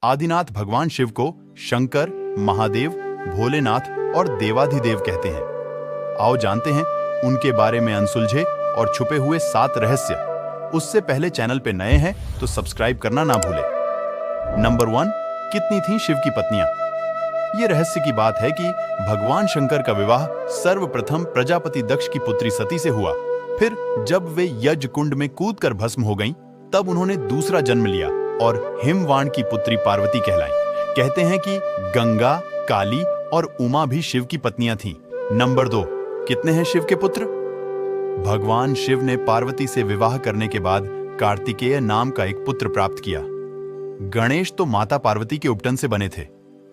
आदिनाथ भगवान शिव को शंकर, महादेव, भोलेनाथ और देवाधिदेव कहते हैं। आओ जानते हैं उनके बारे में अनसुलझे और छुपे हुए 7 रहस्य। उससे पहले चैनल पे नए हैं तो सब्सक्राइब करना ना भूलें। नंबर 1, कितनी थीं शिव की पत्नियां? ये रहस्य की बात है कि भगवान शंकर का विवाह सर्वप्रथम प्रजापति दक्ष की पुत्री सती से हुआ। फिर जब वे यज्ञ कुंड में कूदकर भस्म हो गईं, तब उन्होंने दूसरा जन्म लिया और हिमवान की पुत्री पार्वती कहलाईं। कहते हैं कि गंगा, काली और उमा भी शिव की पत्नियां थीं। नंबर 2, कितने हैं शिव के पुत्र? भगवान शिव ने पार्वती से विवाह करने के बाद कार्तिकेय नाम का एक पुत्र प्राप्त किया। गणेश तो माता पार्वती के उपटन से बने थे।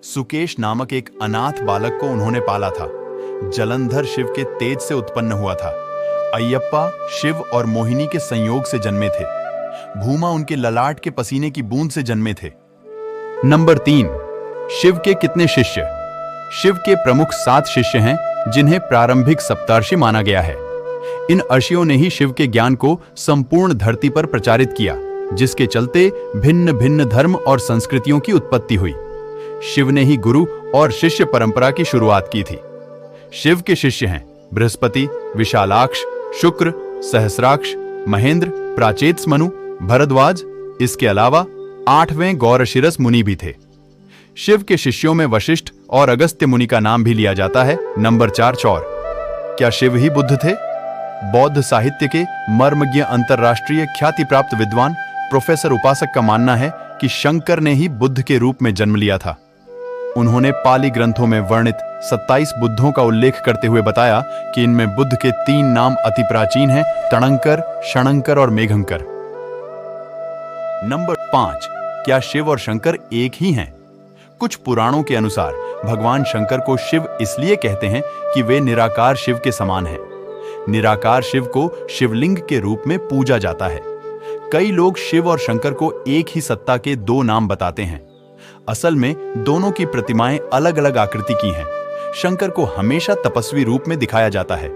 सुकेश नामक एक अनाथ बालक को उन्होंने पाला था। जलंधर शिव के तेज से उत्पन्न हुआ था। अयप्पा शिव और मोहिनी के संयोग से जन्मे थे। भूमा उनके ललाट के पसीने की बूंद से जन्मे थे। नंबर 3, शिव के कितने शिष्य? शिव के प्रमुख 7 शिष्य हैं, जिन्हें प्रारंभिक सप्तर्षि माना गया है। इन अर्षियों ने ही शिव के ज्ञान को संपूर्ण धरती पर प्रचारित किया, जिसके चलते भिन्न भिन्न धर्म और संस्कृतियों की उत्पत्ति हुई। शिव ने ही गुरु और शिष्य परंपरा की शुरुआत की थी। शिव के शिष्य हैं बृहस्पति, विशालाक्ष, शुक्र, सहस्राक्ष, महेंद्र, प्राचेत्स मनु, भरद्वाज। इसके अलावा 8वें गौरशिरस मुनि भी थे। शिव के शिष्यों में वशिष्ठ और अगस्त्य मुनि का नाम भी लिया जाता है। नंबर 4, चौर। क्या शिव ही बुद्ध थे? बौद्ध साहित्य के मर्मज्ञ अंतरराष्ट्रीय ख्याति प्राप्त विद्वान प्रोफेसर उपासक का मानना है कि शंकर ने ही बुद्ध के रूप में जन्म लिया था। उन्होंने पाली ग्रंथों में वर्णित 27 बुद्धों का उल्लेख करते हुए बताया कि इनमें बुद्ध के 3 नाम अति प्राचीन हैं, तणंकर, क्षणंकर और मेघंकर। नंबर 5, क्या शिव और शंकर एक ही हैं? कुछ पुराणों के अनुसार भगवान शंकर को शिव इसलिए कहते हैं कि वे निराकार शिव के समान हैं। निराकार शिव को शिवलिंग के रूप में पूजा जाता है। कई लोग शिव और शंकर को एक ही सत्ता के 2 नाम बताते हैं। असल में दोनों की प्रतिमाएं अलग अलग आकृति की हैं। शंकर को हमेशा तपस्वी रूप में दिखाया जाता है।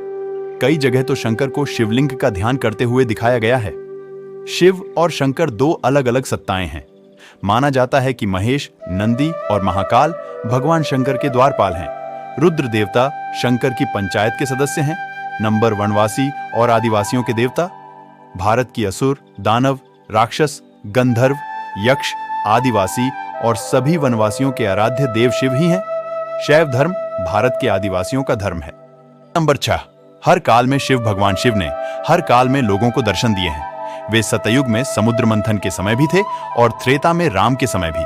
कई जगह तो शंकर को शिवलिंग का ध्यान करते हुए दिखाया गया है। शिव और शंकर 2 अलग अलग सत्ताएं हैं। माना जाता है कि महेश, नंदी और महाकाल भगवान शंकर के द्वारपाल हैं। रुद्र देवता शंकर की पंचायत के सदस्य हैं। नंबर वनवासी और आदिवासियों के देवता। भारत की असुर, दानव, राक्षस, गंधर्व, यक्ष, आदिवासी और सभी वनवासियों के आराध्य देव शिव ही हैं। शैव धर्म भारत के आदिवासियों का धर्म है। नंबर 6, हर काल में शिव भगवान शिव ने हर काल में लोगों को दर्शन दिए हैं। वे सतयुग में समुद्र मंथन के समय भी थे और त्रेता में राम के समय भी।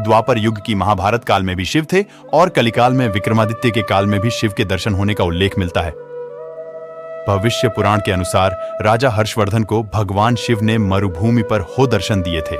द्वापर युग की महाभारत काल में भी शिव थे और कलिकाल में विक्रमादित्य के काल में भी शिव के दर्शन होने का उल्लेख मिलता है। भविष्य पुराण के अनुसार राजा हर्षवर्धन को भगवान शिव ने मरुभूमि पर हो दर्शन दिए थे।